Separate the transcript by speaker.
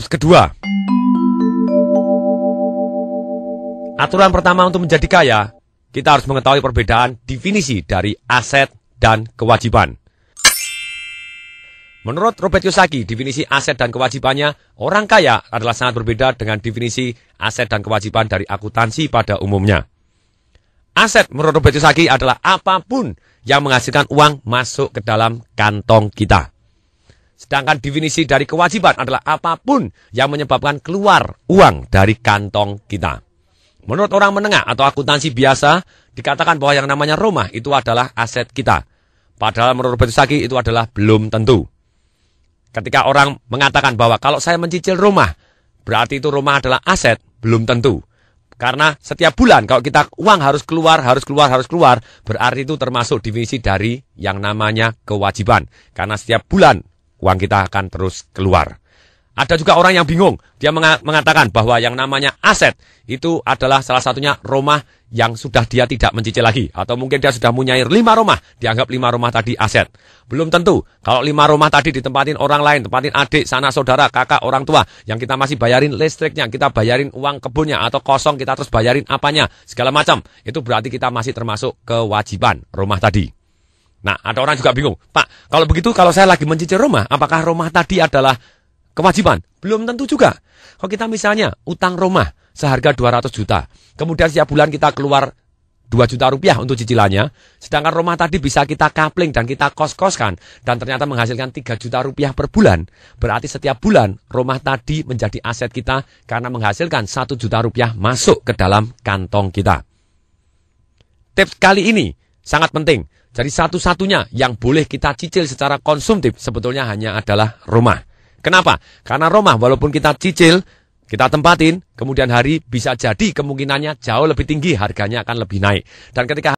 Speaker 1: Tips kedua. Aturan pertama untuk menjadi kaya, kita harus mengetahui perbedaan definisi dari aset dan kewajiban. Menurut Robert Kiyosaki, definisi aset dan kewajibannya, orang kaya adalah sangat berbeda dengan definisi aset dan kewajiban dari akuntansi pada umumnya. Aset menurut Robert Kiyosaki adalah apapun yang menghasilkan uang masuk ke dalam kantong kita. Sedangkan definisi dari kewajiban adalah apapun yang menyebabkan keluar uang dari kantong kita. Menurut orang menengah atau akuntansi biasa, dikatakan bahwa yang namanya rumah itu adalah aset kita. Padahal menurut Robert Kiyosaki itu adalah belum tentu. Ketika orang mengatakan bahwa kalau saya mencicil rumah, berarti itu rumah adalah aset, belum tentu. Karena setiap bulan kalau kita uang harus keluar, berarti itu termasuk definisi dari yang namanya kewajiban. Karena setiap bulan uang kita akan terus keluar. Ada juga orang yang bingung, dia mengatakan bahwa yang namanya aset itu adalah salah satunya rumah yang sudah dia tidak mencicil lagi. Atau mungkin dia sudah punya 5 rumah, dianggap 5 rumah tadi aset. Belum tentu, kalau 5 rumah tadi ditempatin orang lain, tempatin adik, sanak saudara, kakak, orang tua, yang kita masih bayarin listriknya, kita bayarin uang kebunnya, atau kosong kita terus bayarin apanya, segala macam. Itu berarti kita masih termasuk kewajiban rumah tadi. Nah, ada orang juga bingung, Pak, kalau begitu kalau saya lagi mencicil rumah, apakah rumah tadi adalah kewajiban? Belum tentu juga. Kalau kita misalnya utang rumah seharga 200 juta, kemudian setiap bulan kita keluar 2 juta rupiah untuk cicilannya, sedangkan rumah tadi bisa kita kapling dan kita kos-koskan, dan ternyata menghasilkan 3 juta rupiah per bulan, berarti setiap bulan rumah tadi menjadi aset kita karena menghasilkan 1 juta rupiah masuk ke dalam kantong kita. Tips kali ini sangat penting. Jadi satu-satunya yang boleh kita cicil secara konsumtif sebetulnya hanya adalah rumah. Kenapa? Karena rumah walaupun kita cicil, kita tempatin, kemudian hari bisa jadi kemungkinannya jauh lebih tinggi, harganya akan lebih naik. Dan ketika